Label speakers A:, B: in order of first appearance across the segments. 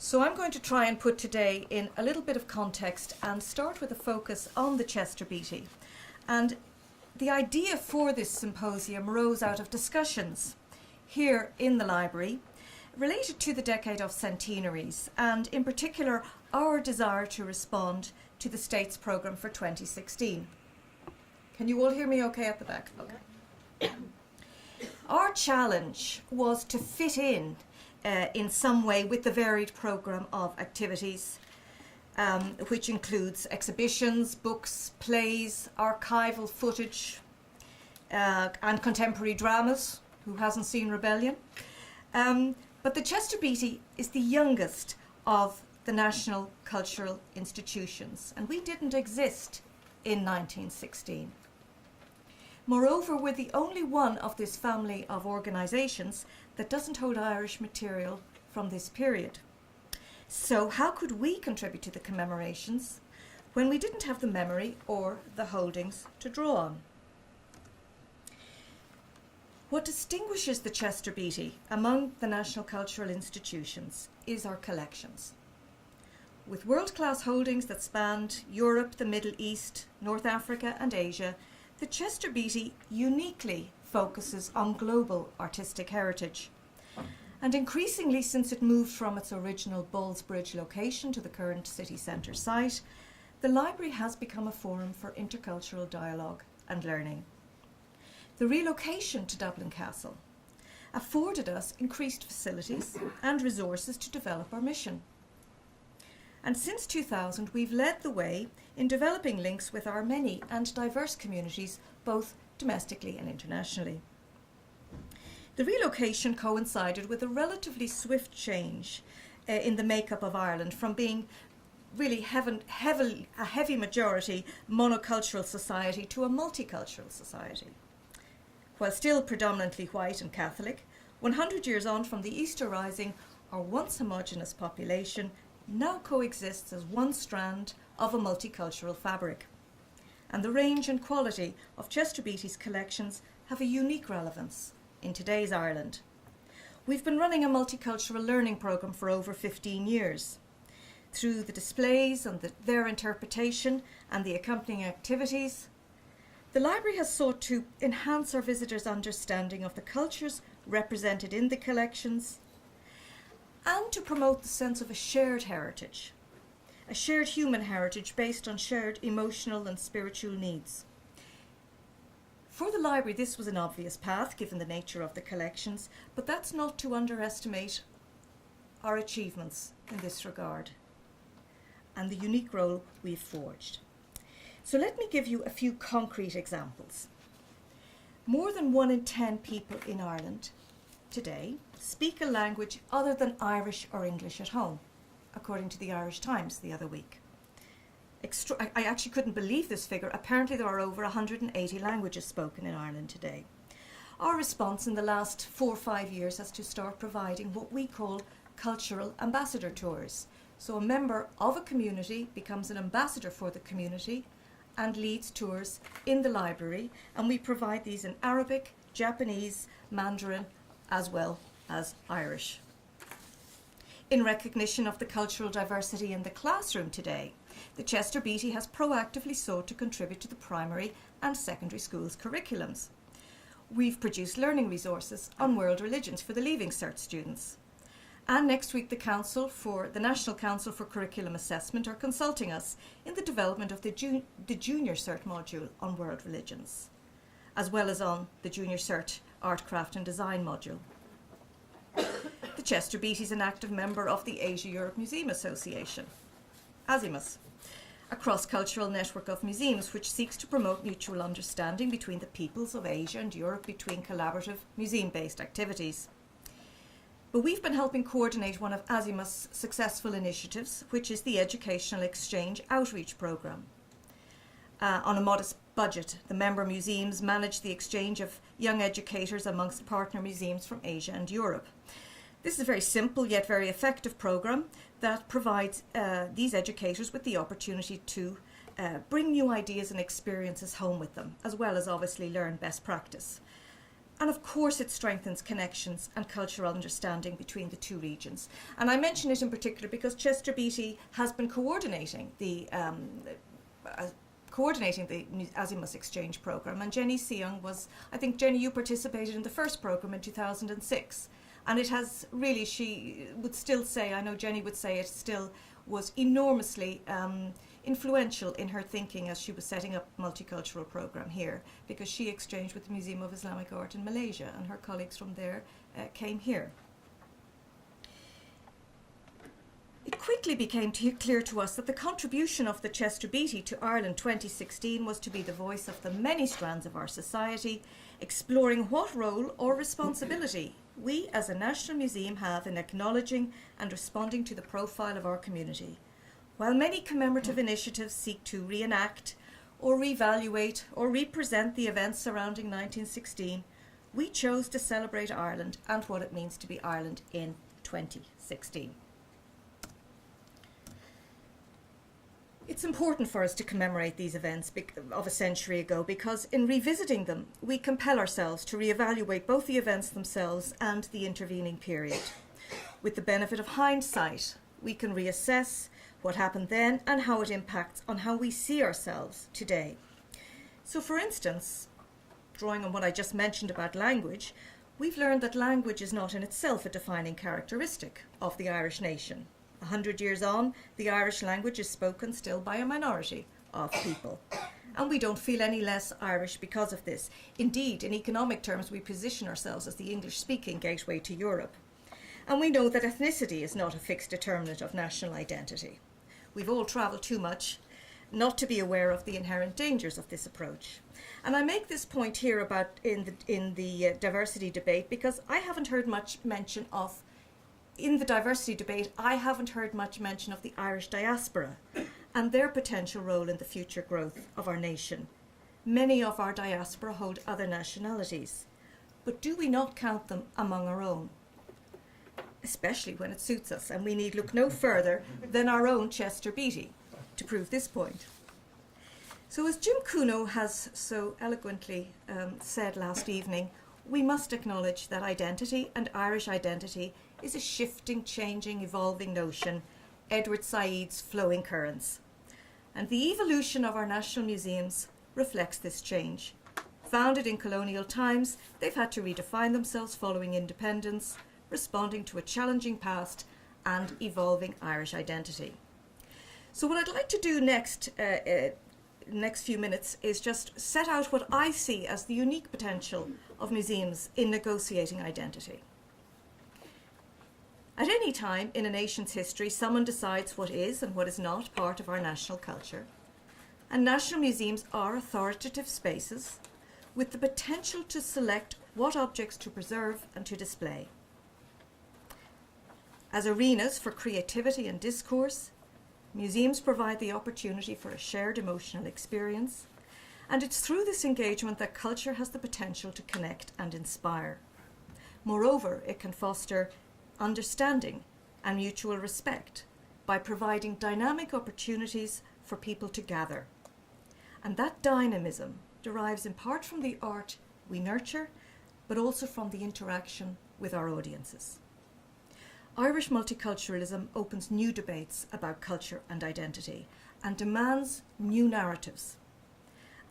A: So I'm going to try and put today in a little bit of context and start with a focus on the Chester Beatty. And the idea for this symposium rose out of discussions here in the library related to the decade of centenaries, and in particular our desire to respond to the state's programme for 2016. Can you all hear me okay at the back? Okay. Our challenge was to fit in some way with the varied programme of activities, which includes exhibitions, books, plays, archival footage, and contemporary dramas. Who hasn't seen Rebellion? But the Chester Beatty is the youngest of the national cultural institutions, and we didn't exist in 1916. Moreover, we're the only one of this family of organisations that doesn't hold Irish material from this period. So how could we contribute to the commemorations when we didn't have the memory or the holdings to draw on? What distinguishes the Chester Beatty among the national cultural institutions is our collections. With world-class holdings that spanned Europe, the Middle East, North Africa and Asia, the Chester Beatty uniquely focuses on global artistic heritage. And increasingly, since it moved from its original Ballsbridge location to the current city centre site, the library has become a forum for intercultural dialogue and learning. The relocation to Dublin Castle afforded us increased facilities and resources to develop our mission. And since 2000, we've led the way in developing links with our many and diverse communities, both domestically and internationally. The relocation coincided with a relatively swift change in the makeup of Ireland, from being really a heavy majority monocultural society to a multicultural society. While still predominantly white and Catholic, 100 years on from the Easter Rising, our once homogenous population now coexists as one strand of a multicultural fabric. And the range and quality of Chester Beatty's collections have a unique relevance in today's Ireland. We've been running a multicultural learning programme for over 15 years. Through the displays and their interpretation and the accompanying activities, the library has sought to enhance our visitors' understanding of the cultures represented in the collections and to promote the sense of a shared heritage, a shared human heritage based on shared emotional and spiritual needs. For the library, this was an obvious path given the nature of the collections, but that's not to underestimate our achievements in this regard and the unique role we've forged. So let me give you a few concrete examples. More than 1 in 10 people in Ireland today speak a language other than Irish or English at home, according to the Irish Times the other week. I actually couldn't believe this figure. Apparently there are over 180 languages spoken in Ireland today. Our response in the last 4 or 5 years has to start providing what we call cultural ambassador tours. So a member of a community becomes an ambassador for the community and leads tours in the library, and we provide these in Arabic, Japanese, Mandarin, as well as Irish. In recognition of the cultural diversity in the classroom today, the Chester Beatty has proactively sought to contribute to the primary and secondary schools' curriculums. We've produced learning resources on world religions for the Leaving Cert students. And next week, the National Council for Curriculum Assessment are consulting us in the development of the Junior Cert module on world religions, as well as on the Junior Cert Art, Craft and Design module. The Chester Beatty is an active member of the Asia-Europe Museum Association, ASIMUS, a cross-cultural network of museums which seeks to promote mutual understanding between the peoples of Asia and Europe between collaborative museum-based activities. But we've been helping coordinate one of ASIMUS' successful initiatives, which is the Educational Exchange Outreach Programme. On a modest budget, the member museums manage the exchange of young educators amongst partner museums from Asia and Europe. This is a very simple yet very effective programme that provides these educators with the opportunity to bring new ideas and experiences home with them, as well as obviously learn best practice. And of course it strengthens connections and cultural understanding between the two regions. And I mention it in particular because Chester Beatty has been coordinating the Azimuth Exchange Programme, and Jenny Seong was, I think Jenny, you participated in the first programme in 2006, and it has really, she would still say, I know Jenny would say it still was enormously influential in her thinking as she was setting up a multicultural programme here, because she exchanged with the Museum of Islamic Art in Malaysia, and her colleagues from there came here. It quickly became clear to us that the contribution of the Chester Beatty to Ireland 2016 was to be the voice of the many strands of our society, exploring what role or responsibility we as a national museum have in acknowledging and responding to the profile of our community. While many commemorative initiatives seek to reenact or reevaluate or represent the events surrounding 1916, we chose to celebrate Ireland and what it means to be Ireland in 2016. It's important for us to commemorate these events of a century ago because in revisiting them, we compel ourselves to reevaluate both the events themselves and the intervening period. With the benefit of hindsight, we can reassess what happened then and how it impacts on how we see ourselves today. So for instance, drawing on what I just mentioned about language, we've learned that language is not in itself a defining characteristic of the Irish nation. 100 years on, the Irish language is spoken still by a minority of people. And we don't feel any less Irish because of this. Indeed, in economic terms, we position ourselves as the English-speaking gateway to Europe. And we know that ethnicity is not a fixed determinant of national identity. We've all travelled too much not to be aware of the inherent dangers of this approach. And I make this point here about in the diversity debate because I haven't heard much mention of in the diversity debate, I haven't heard much mention of the Irish diaspora and their potential role in the future growth of our nation. Many of our diaspora hold other nationalities, but do we not count them among our own? Especially when it suits us, and we need look no further than our own Chester Beatty to prove this point. So as Jim Kuno has so eloquently said last evening, we must acknowledge that identity and Irish identity is a shifting, changing, evolving notion, Edward Said's flowing currents. And the evolution of our national museums reflects this change. Founded in colonial times, they've had to redefine themselves following independence, responding to a challenging past and evolving Irish identity. So what I'd like to do next few minutes is just set out what I see as the unique potential of museums in negotiating identity. At any time in a nation's history, someone decides what is and what is not part of our national culture. And national museums are authoritative spaces with the potential to select what objects to preserve and to display. As arenas for creativity and discourse, museums provide the opportunity for a shared emotional experience, and it's through this engagement that culture has the potential to connect and inspire. Moreover, it can foster understanding and mutual respect by providing dynamic opportunities for people to gather. And that dynamism derives in part from the art we nurture, but also from the interaction with our audiences. Irish multiculturalism opens new debates about culture and identity and demands new narratives.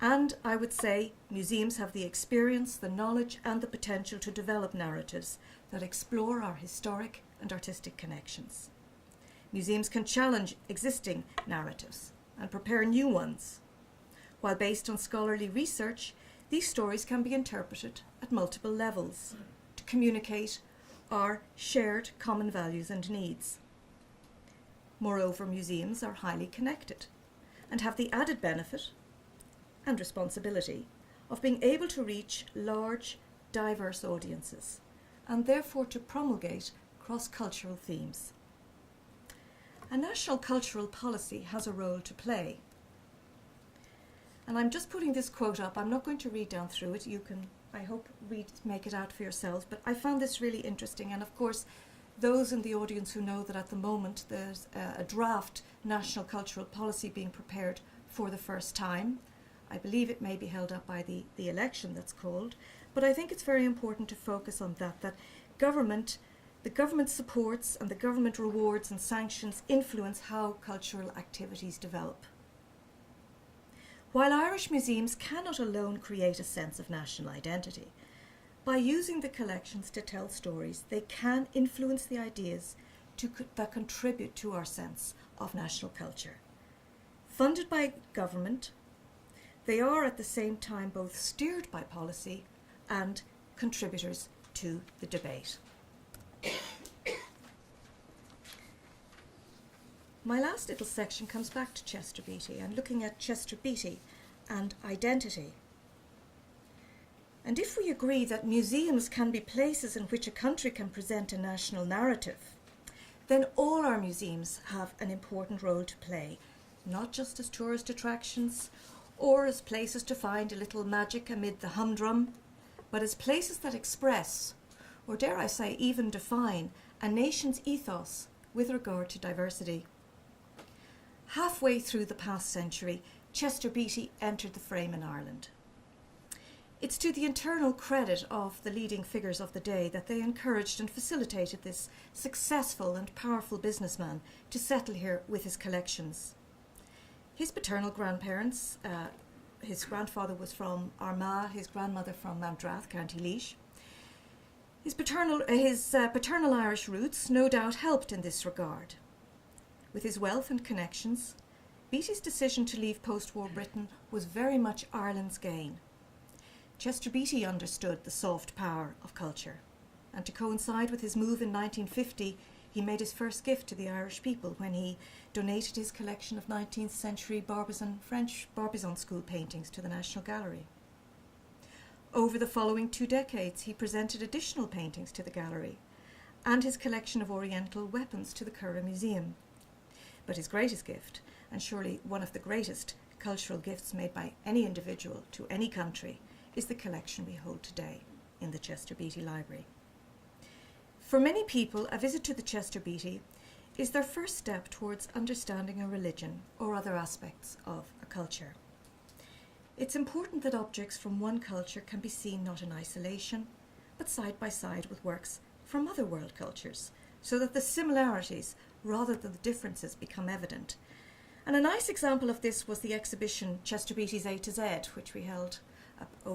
A: And I would say museums have the experience, the knowledge and the potential to develop narratives that explore our historic and artistic connections. Museums can challenge existing narratives and prepare new ones. While based on scholarly research, these stories can be interpreted at multiple levels to communicate our shared common values and needs. Moreover, museums are highly connected and have the added benefit and responsibility of being able to reach large, diverse audiences and therefore to promulgate cross-cultural themes. A national cultural policy has a role to play. And I'm just putting this quote up. I'm not going to read down through it. You can, I hope, make it out for yourselves. But I found this really interesting. And of course, those in the audience who know that at the moment there's a draft national cultural policy being prepared for the first time. I believe it may be held up by the election that's called. But I think it's very important to focus on that the government supports and the government rewards and sanctions influence how cultural activities develop. While Irish museums cannot alone create a sense of national identity, by using the collections to tell stories, they can influence the ideas that contribute to our sense of national culture. Funded by government, they are at the same time both steered by policy and contributors to the debate. My last little section comes back to Chester Beatty and looking at Chester Beatty and identity. And if we agree that museums can be places in which a country can present a national narrative, then all our museums have an important role to play, not just as tourist attractions or as places to find a little magic amid the humdrum, but as places that express, or dare I say even define, a nation's ethos with regard to diversity. Halfway through the past century, Chester Beatty entered the frame in Ireland. It's to the internal credit of the leading figures of the day that they encouraged and facilitated this successful and powerful businessman to settle here with his collections. His paternal grandparents, his grandfather was from Armagh, his grandmother from Mountrath, County Laois. His paternal Irish roots no doubt helped in this regard. With his wealth and connections, Beatty's decision to leave post-war Britain was very much Ireland's gain. Chester Beatty understood the soft power of culture, and to coincide with his move in 1950, he made his first gift to the Irish people when he donated his collection of 19th century French Barbizon school paintings to the National Gallery. Over the following 2 decades, he presented additional paintings to the gallery and his collection of Oriental weapons to the Curragh Museum. But his greatest gift, and surely one of the greatest cultural gifts made by any individual to any country, is the collection we hold today in the Chester Beatty Library. For many people, a visit to the Chester Beatty is their first step towards understanding a religion or other aspects of a culture. It's important that objects from one culture can be seen not in isolation, but side by side with works from other world cultures, so that the similarities rather than the differences become evident. And a nice example of this was the exhibition Chester Beatty's A to Z, which we held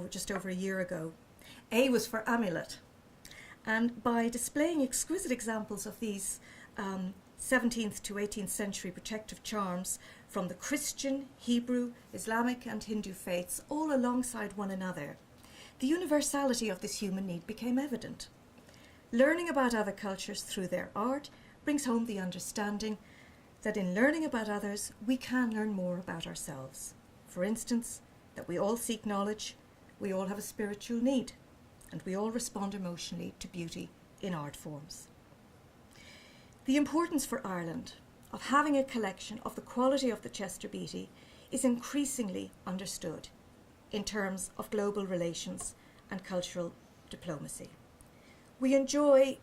A: just over a year ago. A was for amulet. And by displaying exquisite examples of these 17th to 18th century protective charms from the Christian, Hebrew, Islamic and Hindu faiths all alongside one another, the universality of this human need became evident. Learning about other cultures through their art brings home the understanding that in learning about others, we can learn more about ourselves. For instance, that we all seek knowledge, we all have a spiritual need, and we all respond emotionally to beauty in art forms. The importance for Ireland of having a collection of the quality of the Chester Beatty is increasingly understood in terms of global relations and cultural diplomacy. We enjoy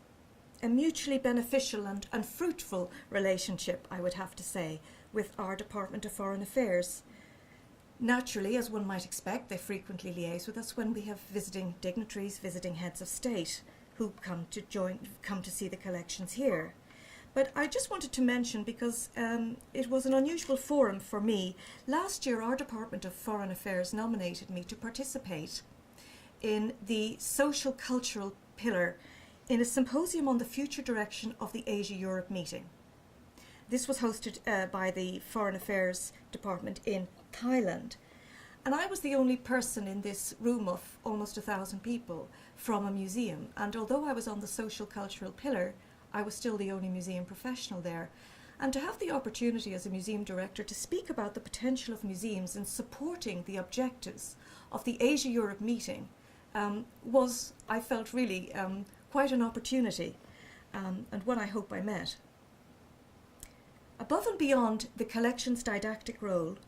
A: a mutually beneficial and fruitful relationship, I would have to say, with our Department of Foreign Affairs. Naturally, as one might expect, they frequently liaise with us when we have visiting dignitaries, visiting heads of state who come to see the collections here. But I just wanted to mention, because it was an unusual forum for me, last year our Department of Foreign Affairs nominated me to participate in the social cultural pillar in a symposium on the future direction of the Asia-Europe meeting. This was hosted by the Foreign Affairs Department in Thailand. And I was the only person in this room of almost 1,000 people from a museum. And although I was on the social cultural pillar, I was still the only museum professional there. And to have the opportunity as a museum director to speak about the potential of museums in supporting the objectives of the Asia-Europe meeting was, I felt, really quite an opportunity, and one I hope I met. Above and beyond the collection's didactic role,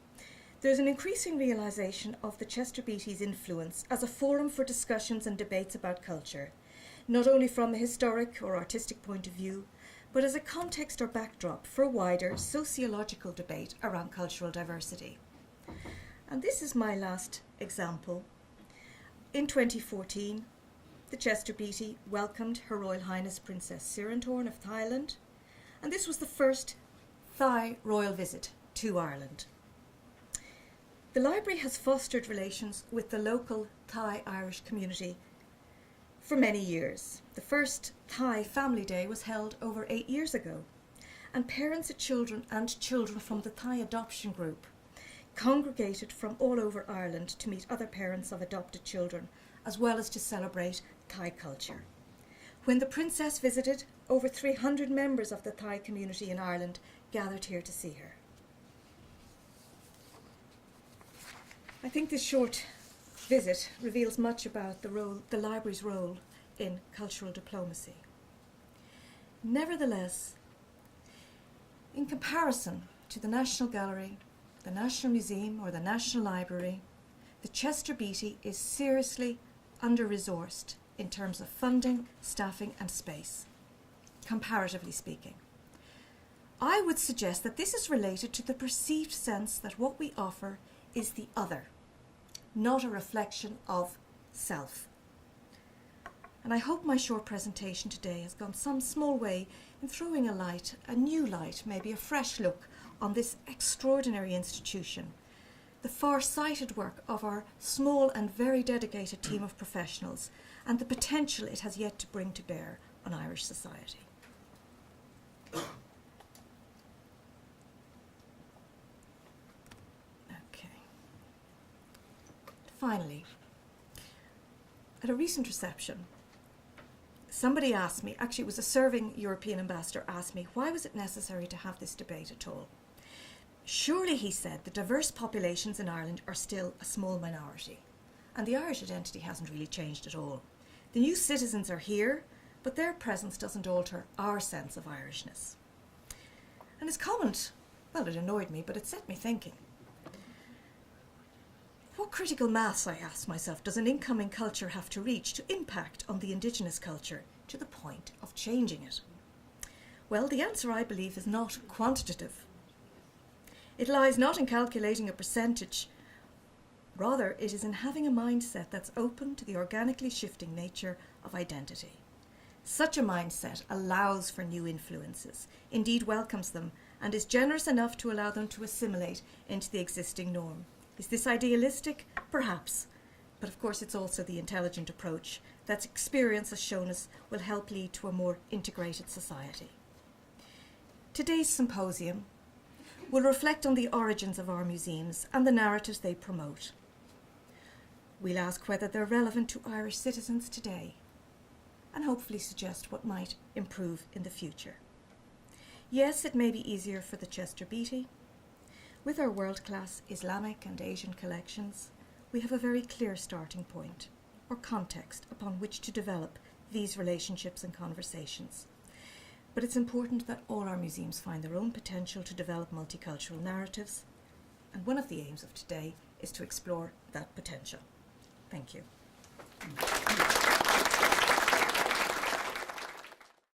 A: there's an increasing realisation of the Chester Beatty's influence as a forum for discussions and debates about culture, not only from a historic or artistic point of view, but as a context or backdrop for wider sociological debate around cultural diversity. And this is my last example. in 2014, the Chester Beatty welcomed Her Royal Highness Princess Sirantorn of Thailand, and this was the first Thai royal visit to Ireland. The library has fostered relations with the local Thai-Irish community for many years. The first Thai Family Day was held over 8 years ago, and parents of children and children from the Thai adoption group congregated from all over Ireland to meet other parents of adopted children, as well as to celebrate Thai culture. When the princess visited, over 300 members of the Thai community in Ireland gathered here to see her. I think this short visit reveals much about the library's role in cultural diplomacy. Nevertheless, in comparison to the National Gallery, the National Museum or the National Library, the Chester Beatty is seriously under-resourced in terms of funding, staffing and space, comparatively speaking. I would suggest that this is related to the perceived sense that what we offer is the other, not a reflection of self. And I hope my short presentation today has gone some small way in throwing a new light, maybe a fresh look on this extraordinary institution, the far-sighted work of our small and very dedicated team of professionals, and the potential it has yet to bring to bear on Irish society. Finally, at a recent reception, somebody asked me, actually it was a serving European ambassador, asked me, why was it necessary to have this debate at all? Surely, he said, the diverse populations in Ireland are still a small minority, and the Irish identity hasn't really changed at all. The new citizens are here, but their presence doesn't alter our sense of Irishness. And his comment, well, it annoyed me, but it set me thinking. What critical mass, I asked myself, does an incoming culture have to reach to impact on the indigenous culture to the point of changing it? Well, the answer, I believe, is not quantitative. It lies not in calculating a percentage. Rather, it is in having a mindset that's open to the organically shifting nature of identity. Such a mindset allows for new influences, indeed welcomes them, and is generous enough to allow them to assimilate into the existing norm. Is this idealistic? Perhaps. But of course it's also the intelligent approach that experience has shown us will help lead to a more integrated society. Today's symposium will reflect on the origins of our museums and the narratives they promote. We'll ask whether they're relevant to Irish citizens today and hopefully suggest what might improve in the future. Yes, it may be easier for the Chester Beatty. With our world-class Islamic and Asian collections, we have a very clear starting point, or context, upon which to develop these relationships and conversations. But it's important that all our museums find their own potential to develop multicultural narratives, and one of the aims of today is to explore that potential. Thank you.